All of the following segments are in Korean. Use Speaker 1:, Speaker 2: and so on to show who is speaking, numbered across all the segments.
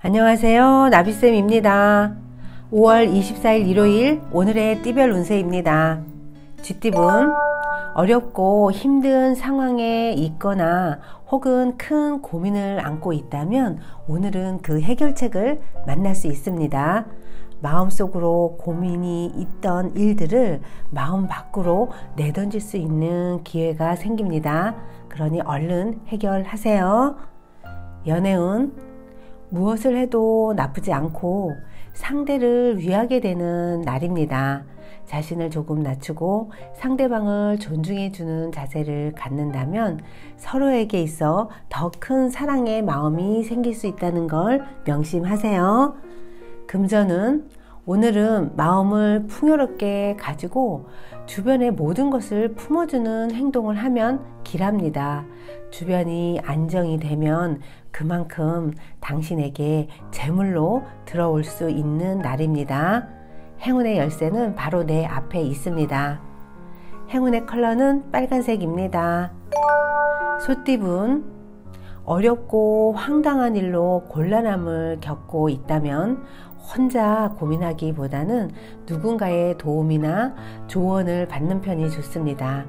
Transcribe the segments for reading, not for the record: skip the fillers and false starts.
Speaker 1: 안녕하세요. 나비쌤입니다. 5월 24일 일요일 오늘의 띠별 운세입니다. 쥐띠분, 어렵고 힘든 상황에 있거나 혹은 큰 고민을 안고 있다면 오늘은 그 해결책을 만날 수 있습니다. 마음속으로 고민이 있던 일들을 마음 밖으로 내던질 수 있는 기회가 생깁니다. 그러니 얼른 해결하세요. 연애운, 무엇을 해도 나쁘지 않고 상대를 위하게 되는 날입니다. 자신을 조금 낮추고 상대방을 존중해주는 자세를 갖는다면 서로에게 있어 더 큰 사랑의 마음이 생길 수 있다는 걸 명심하세요. 금전은 오늘은 마음을 풍요롭게 가지고 주변의 모든 것을 품어주는 행동을 하면 길합니다. 주변이 안정이 되면 그만큼 당신에게 재물로 들어올 수 있는 날입니다. 행운의 열쇠는 바로 내 앞에 있습니다. 행운의 컬러는 빨간색입니다. 소띠분, 어렵고 황당한 일로 곤란함을 겪고 있다면 혼자 고민하기보다는 누군가의 도움이나 조언을 받는 편이 좋습니다.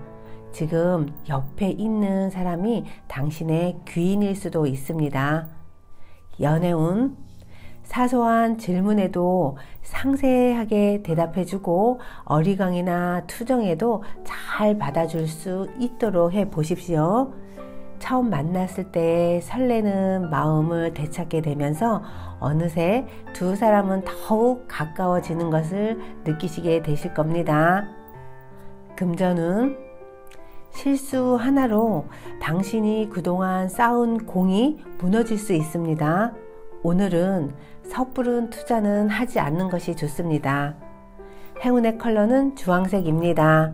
Speaker 1: 지금 옆에 있는 사람이 당신의 귀인일 수도 있습니다. 연애운, 사소한 질문에도 상세하게 대답해주고 어리광이나 투정에도 잘 받아줄 수 있도록 해 보십시오. 처음 만났을 때 설레는 마음을 되찾게 되면서 어느새 두 사람은 더욱 가까워지는 것을 느끼시게 되실 겁니다. 금전운, 실수 하나로 당신이 그동안 쌓은 공이 무너질 수 있습니다. 오늘은 섣부른 투자는 하지 않는 것이 좋습니다. 행운의 컬러는 주황색입니다.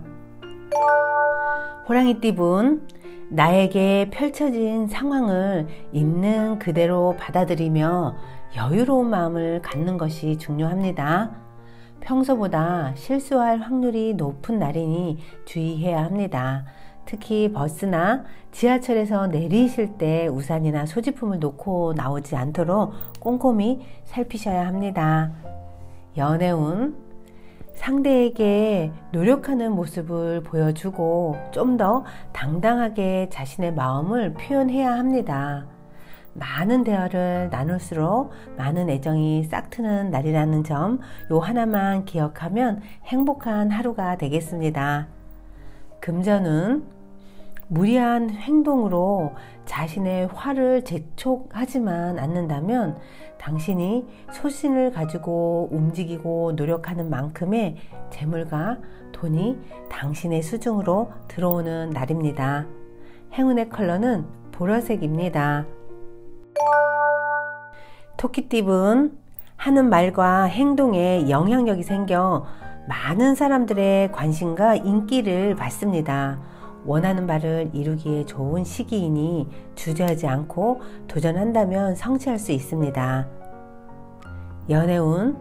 Speaker 1: 호랑이띠분, 나에게 펼쳐진 상황을 있는 그대로 받아들이며 여유로운 마음을 갖는 것이 중요합니다. 평소보다 실수할 확률이 높은 날이니 주의해야 합니다. 특히 버스나 지하철에서 내리실 때 우산이나 소지품을 놓고 나오지 않도록 꼼꼼히 살피셔야 합니다. 연애운, 상대에게 노력하는 모습을 보여주고 좀 더 당당하게 자신의 마음을 표현해야 합니다. 많은 대화를 나눌수록 많은 애정이 싹트는 날이라는 점, 요 하나만 기억하면 행복한 하루가 되겠습니다. 금전은 무리한 행동으로 자신의 화를 재촉하지만 않는다면 당신이 소신을 가지고 움직이고 노력하는 만큼의 재물과 돈이 당신의 수중으로 들어오는 날입니다. 행운의 컬러는 보라색입니다. 토끼띠분, 하는 말과 행동에 영향력이 생겨 많은 사람들의 관심과 인기를 받습니다. 원하는 바를 이루기에 좋은 시기이니 주저하지 않고 도전한다면 성취할 수 있습니다. 연애운,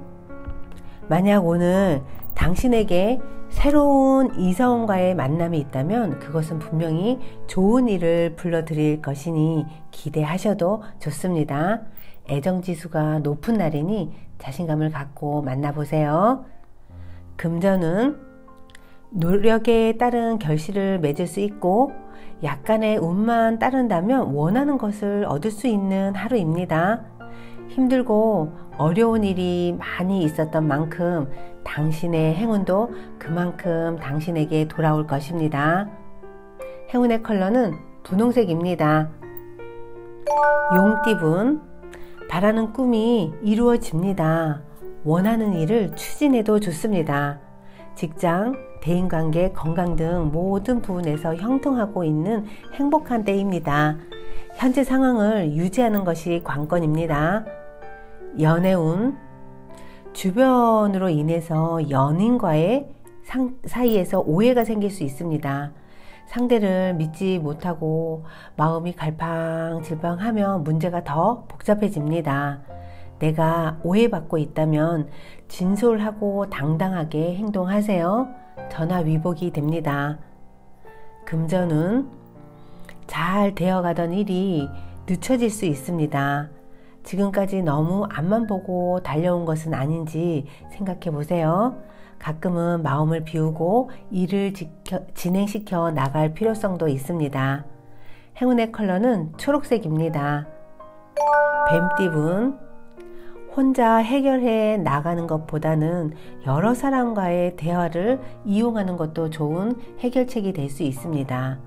Speaker 1: 만약 오늘 당신에게 새로운 이성과의 만남이 있다면 그것은 분명히 좋은 일을 불러들일 것이니 기대하셔도 좋습니다. 애정지수가 높은 날이니 자신감을 갖고 만나보세요. 금전은 노력에 따른 결실을 맺을 수 있고 약간의 운만 따른다면 원하는 것을 얻을 수 있는 하루입니다. 힘들고 어려운 일이 많이 있었던 만큼 당신의 행운도 그만큼 당신에게 돌아올 것입니다. 행운의 컬러는 분홍색입니다. 용띠분, 바라는 꿈이 이루어집니다. 원하는 일을 추진해도 좋습니다. 직장, 대인관계, 건강 등 모든 부분에서 형통하고 있는 행복한 때입니다. 현재 상황을 유지하는 것이 관건입니다. 연애운, 주변으로 인해서 연인과의 사이에서 오해가 생길 수 있습니다. 상대를 믿지 못하고 마음이 갈팡질팡하면 문제가 더 복잡해집니다. 내가 오해받고 있다면 진솔하고 당당하게 행동하세요. 전화위복이 됩니다. 금전은 잘 되어가던 일이 늦춰질 수 있습니다. 지금까지 너무 앞만 보고 달려온 것은 아닌지 생각해 보세요. 가끔은 마음을 비우고 일을 진행시켜 나갈 필요성도 있습니다. 행운의 컬러는 초록색입니다. 뱀띠분, 혼자 해결해 나가는 것보다는 여러 사람과의 대화를 이용하는 것도 좋은 해결책이 될 수 있습니다.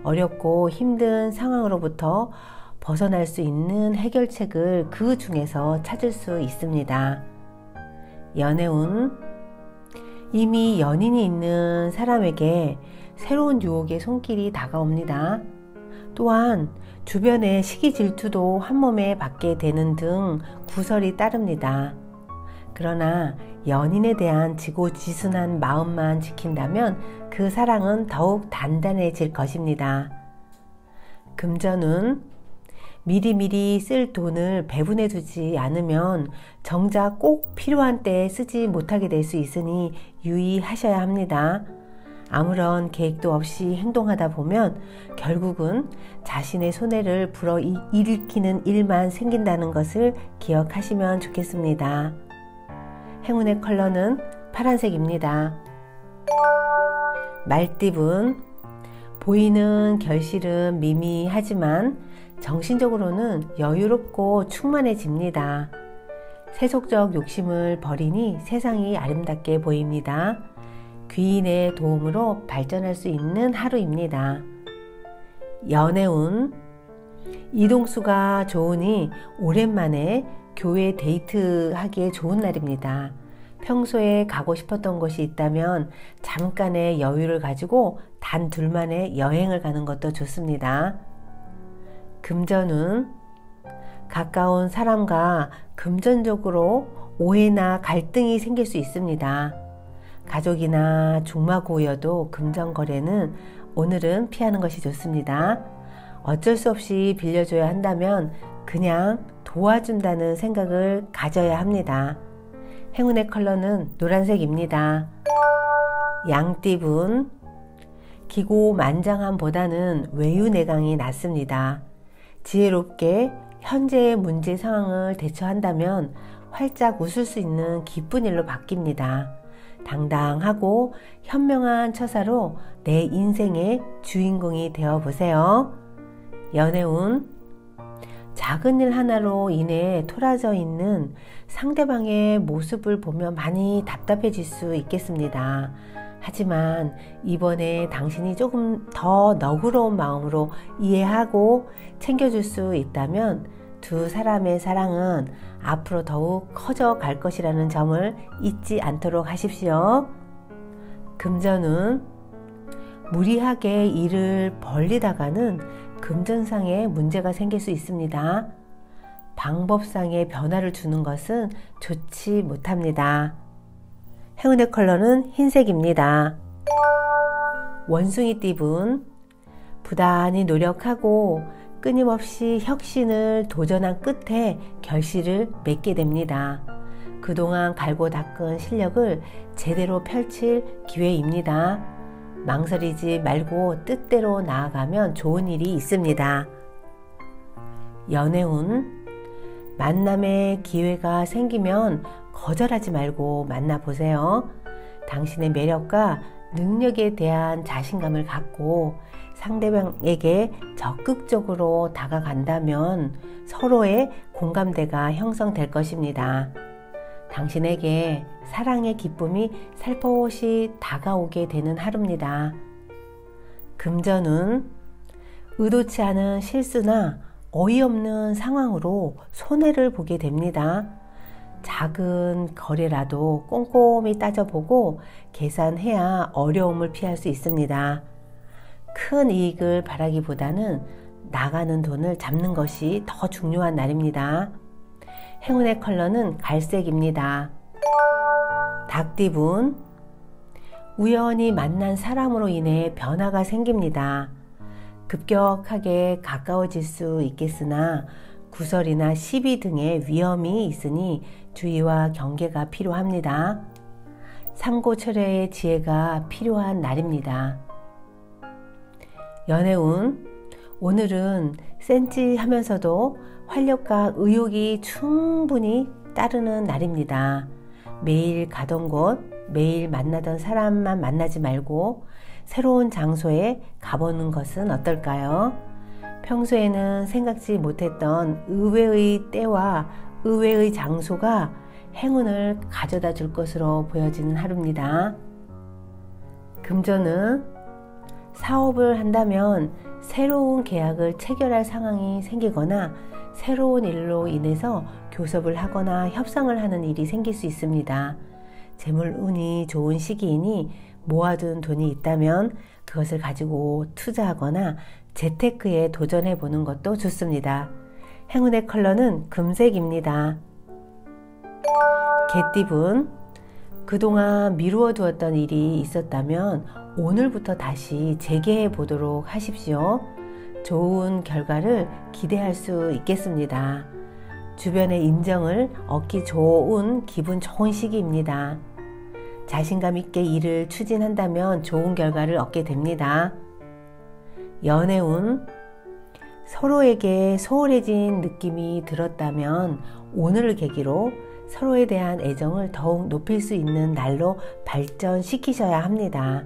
Speaker 1: 어렵고 힘든 상황으로부터 벗어날 수 있는 해결책을 그 중에서 찾을 수 있습니다. 연애운, 이미 연인이 있는 사람에게 새로운 유혹의 손길이 다가옵니다. 또한 주변의 시기 질투도 한몸에 받게 되는 등 구설이 따릅니다. 그러나 연인에 대한 지고지순한 마음만 지킨다면 그 사랑은 더욱 단단해질 것입니다. 금전운, 미리미리 쓸 돈을 배분해 두지 않으면 정작 꼭 필요한 때에 쓰지 못하게 될 수 있으니 유의하셔야 합니다. 아무런 계획도 없이 행동하다 보면 결국은 자신의 손해를 불어일으키는 일만 생긴다는 것을 기억하시면 좋겠습니다. 행운의 컬러는 파란색입니다. 말띠분, 보이는 결실은 미미하지만 정신적으로는 여유롭고 충만해집니다. 세속적 욕심을 버리니 세상이 아름답게 보입니다. 귀인의 도움으로 발전할 수 있는 하루입니다. 연애운, 이동수가 좋으니 오랜만에 교회 데이트하기에 좋은 날입니다. 평소에 가고 싶었던 곳이 있다면 잠깐의 여유를 가지고 단 둘만의 여행을 가는 것도 좋습니다. 금전운, 가까운 사람과 금전적으로 오해나 갈등이 생길 수 있습니다. 가족이나 중마고여도 금전 거래는 오늘은 피하는 것이 좋습니다. 어쩔 수 없이 빌려줘야 한다면 그냥 도와준다는 생각을 가져야 합니다. 행운의 컬러는 노란색입니다. 양띠분, 기고만장함보다는 외유내강이 낫습니다. 지혜롭게 현재의 문제 상황을 대처한다면 활짝 웃을 수 있는 기쁜 일로 바뀝니다. 당당하고 현명한 처사로 내 인생의 주인공이 되어보세요. 연애운, 작은 일 하나로 인해 토라져 있는 상대방의 모습을 보며 많이 답답해질 수 있겠습니다. 하지만 이번에 당신이 조금 더 너그러운 마음으로 이해하고 챙겨줄 수 있다면 두 사람의 사랑은 앞으로 더욱 커져 갈 것이라는 점을 잊지 않도록 하십시오. 금전운, 무리하게 일을 벌리다가는 금전상의 문제가 생길 수 있습니다. 방법상의 변화를 주는 것은 좋지 못합니다. 행운의 컬러는 흰색입니다. 원숭이띠분, 부단히 노력하고 끊임없이 혁신을 도전한 끝에 결실을 맺게 됩니다. 그동안 갈고 닦은 실력을 제대로 펼칠 기회입니다. 망설이지 말고 뜻대로 나아가면 좋은 일이 있습니다. 연애운, 만남의 기회가 생기면 거절하지 말고 만나보세요. 당신의 매력과 능력에 대한 자신감을 갖고 상대방에게 적극적으로 다가간다면 서로의 공감대가 형성될 것입니다. 당신에게 사랑의 기쁨이 살포시 다가오게 되는 하루입니다. 금전운, 의도치 않은 실수나 어이없는 상황으로 손해를 보게 됩니다. 작은 거래라도 꼼꼼히 따져보고 계산해야 어려움을 피할 수 있습니다. 큰 이익을 바라기보다는 나가는 돈을 잡는 것이 더 중요한 날입니다. 행운의 컬러는 갈색입니다. 닭띠분, 우연히 만난 사람으로 인해 변화가 생깁니다. 급격하게 가까워질 수 있겠으나 구설이나 시비 등의 위험이 있으니 주의와 경계가 필요합니다. 삼고철회의 지혜가 필요한 날입니다. 연애운, 오늘은 센치하면서도 활력과 의욕이 충분히 따르는 날입니다. 매일 가던 곳, 매일 만나던 사람만 만나지 말고 새로운 장소에 가보는 것은 어떨까요? 평소에는 생각지 못했던 의외의 때와 의외의 장소가 행운을 가져다 줄 것으로 보여지는 하루입니다. 금전은 사업을 한다면 새로운 계약을 체결할 상황이 생기거나 새로운 일로 인해서 교섭을 하거나 협상을 하는 일이 생길 수 있습니다. 재물운이 좋은 시기이니 모아둔 돈이 있다면 그것을 가지고 투자하거나 재테크에 도전해 보는 것도 좋습니다. 행운의 컬러는 금색입니다. 개띠분, 그동안 미루어 두었던 일이 있었다면 오늘부터 다시 재개해 보도록 하십시오. 좋은 결과를 기대할 수 있겠습니다. 주변의 인정을 얻기 좋은 기분 좋은 시기입니다. 자신감 있게 일을 추진한다면 좋은 결과를 얻게 됩니다. 연애운, 서로에게 소홀해진 느낌이 들었다면 오늘을 계기로 서로에 대한 애정을 더욱 높일 수 있는 날로 발전시키셔야 합니다.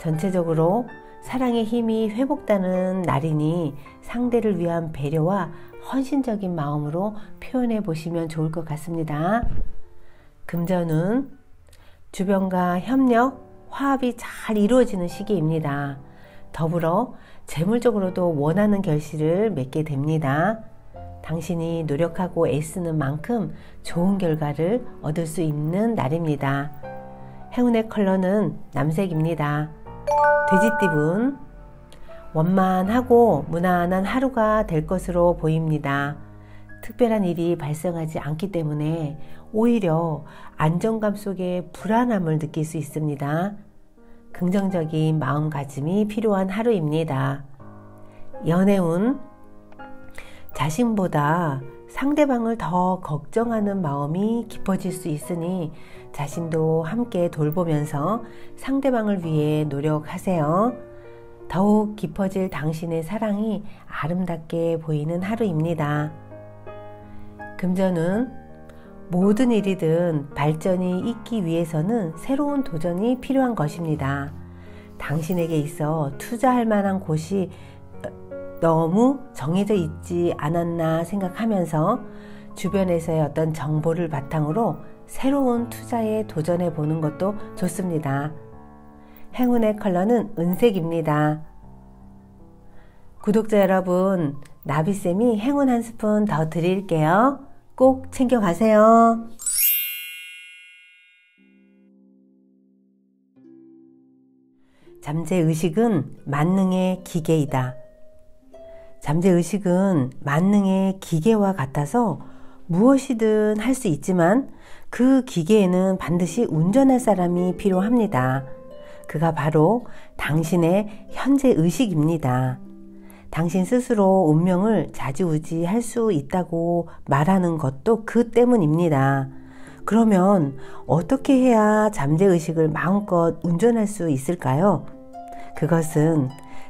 Speaker 1: 전체적으로 사랑의 힘이 회복되는 날이니 상대를 위한 배려와 헌신적인 마음으로 표현해 보시면 좋을 것 같습니다. 금전운, 주변과 협력, 화합이 잘 이루어지는 시기입니다. 더불어 재물적으로도 원하는 결실을 맺게 됩니다. 당신이 노력하고 애쓰는 만큼 좋은 결과를 얻을 수 있는 날입니다. 행운의 컬러는 남색입니다. 돼지띠분, 원만하고 무난한 하루가 될 것으로 보입니다. 특별한 일이 발생하지 않기 때문에 오히려 안정감 속에 불안함을 느낄 수 있습니다. 긍정적인 마음가짐이 필요한 하루입니다. 연애운, 자신보다 상대방을 더 걱정하는 마음이 깊어질 수 있으니 자신도 함께 돌보면서 상대방을 위해 노력하세요. 더욱 깊어질 당신의 사랑이 아름답게 보이는 하루입니다. 금전은 모든 일이든 발전이 있기 위해서는 새로운 도전이 필요한 것입니다. 당신에게 있어 투자할 만한 곳이 너무 정해져 있지 않았나 생각하면서 주변에서의 어떤 정보를 바탕으로 새로운 투자에 도전해 보는 것도 좋습니다. 행운의 컬러는 은색입니다. 구독자 여러분, 나비쌤이 행운 한 스푼 더 드릴게요. 꼭 챙겨가세요. 잠재의식은 만능의 기계이다. 잠재의식은 만능의 기계와 같아서 무엇이든 할 수 있지만 그 기계에는 반드시 운전할 사람이 필요합니다. 그가 바로 당신의 현재 의식입니다. 당신 스스로 운명을 좌지우지할 수 있다고 말하는 것도 그 때문입니다. 그러면 어떻게 해야 잠재의식을 마음껏 운전할 수 있을까요? 그것은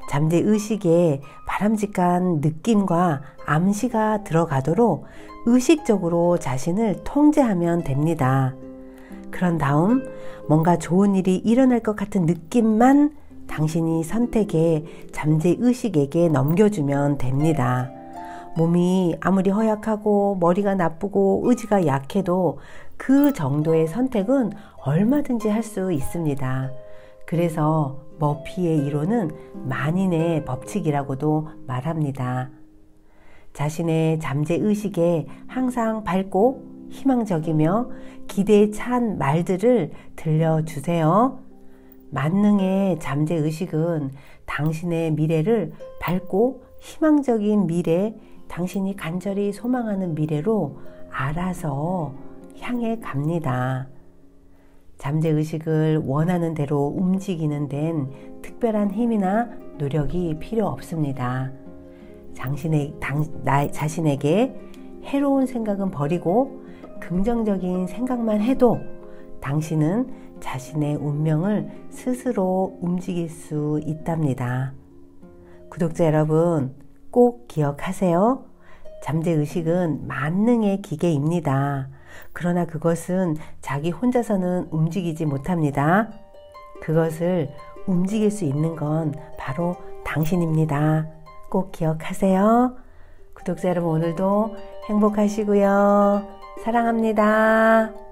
Speaker 1: 잠재의식에 바람직한 느낌과 암시가 들어가도록 의식적으로 자신을 통제하면 됩니다. 그런 다음 뭔가 좋은 일이 일어날 것 같은 느낌만 당신이 선택해 잠재의식에게 넘겨주면 됩니다. 몸이 아무리 허약하고 머리가 나쁘고 의지가 약해도 그 정도의 선택은 얼마든지 할 수 있습니다. 그래서 머피의 이론은 만인의 법칙이라고도 말합니다. 자신의 잠재의식에 항상 밝고 희망적이며 기대에 찬 말들을 들려주세요. 만능의 잠재의식은 당신의 미래를 밝고 희망적인 미래, 당신이 간절히 소망하는 미래로 알아서 향해 갑니다. 잠재의식을 원하는 대로 움직이는 데는 특별한 힘이나 노력이 필요 없습니다. 자신에게 해로운 생각은 버리고 긍정적인 생각만 해도 당신은 자신의 운명을 스스로 움직일 수 있답니다. 구독자 여러분, 꼭 기억하세요. 잠재의식은 만능의 기계입니다. 그러나 그것은 자기 혼자서는 움직이지 못합니다. 그것을 움직일 수 있는 건 바로 당신입니다. 꼭 기억하세요. 구독자 여러분, 오늘도 행복하시고요. 사랑합니다.